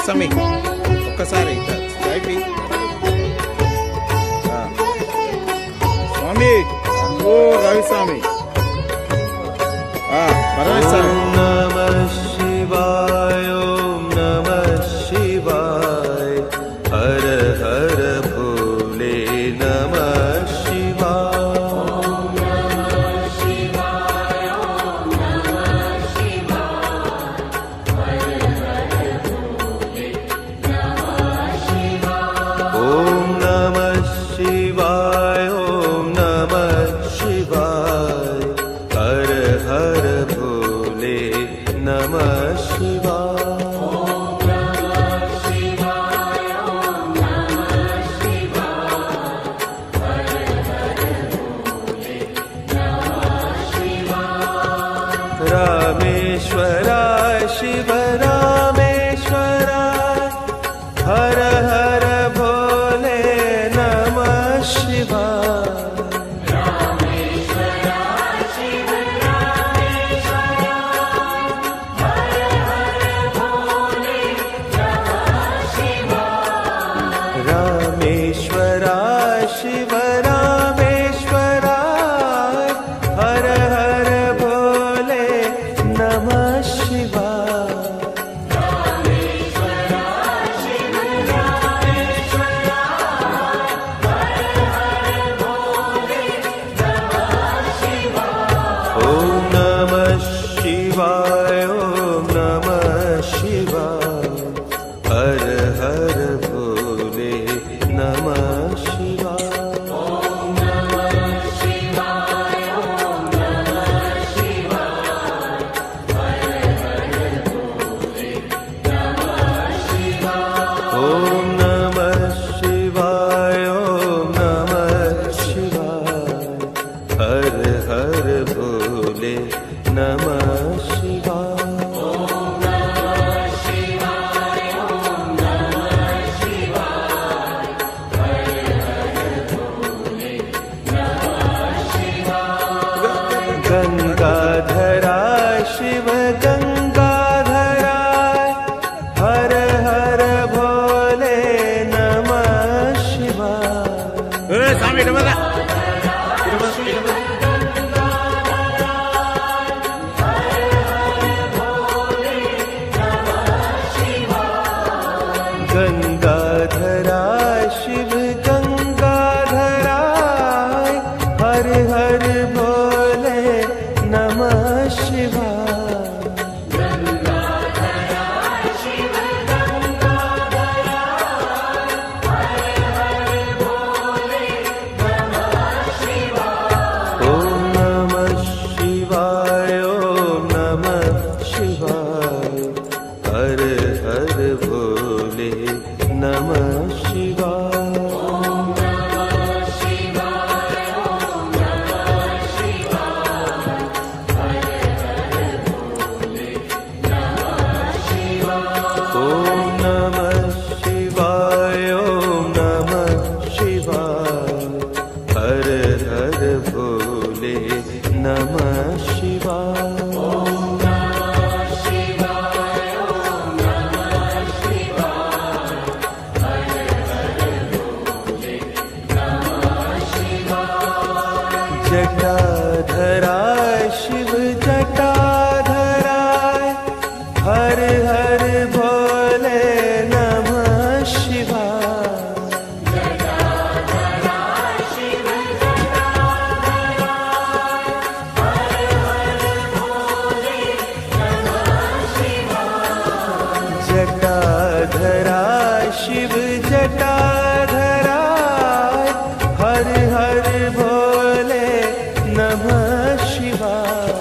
రవిస్వామి ఒక్కసారి అయిపోయి స్వామి ఓ రవిస్వామి పరమేశ్వరి నమ శివాయ నమ శివాయ హర హర భోలే నమ रामेश्वराय शिव रामेश्वराय हर हर भोले नमः शिवाय रामेश्वराय शिव रामेश्वराय हर हर भोले नमः शिवाय ओम नमः शिवाय ओम नमः शिवाय हर हर भोले नमः शिवाय ओम नमः शिवाय ओम नमः शिवाय हर हर भोले नमः शिवाय गंगाधराय शिव गंगाधराय हर हर भोले नमः शिवाय स्वामी गंगाधराय शिव गंगाधराय हर हर भोले नमः शिवाय ओम नमः शिवाय ओम नमः शिवाय हर हर भोले नमः शिवाय ओम नमः शिवाय ओम नमः शिवाय हर हर भोले नमः शिवाय जटाधराय शिव जटाधराय हर हर भोले नमः शिवाय जटाधराय शिव जटाधराय हर हर भोले नमः शिवाय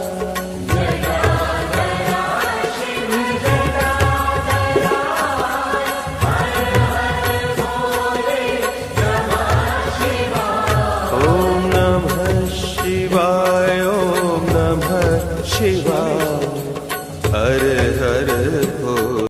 ओम नमः शिवाय ओम नमः शिवाय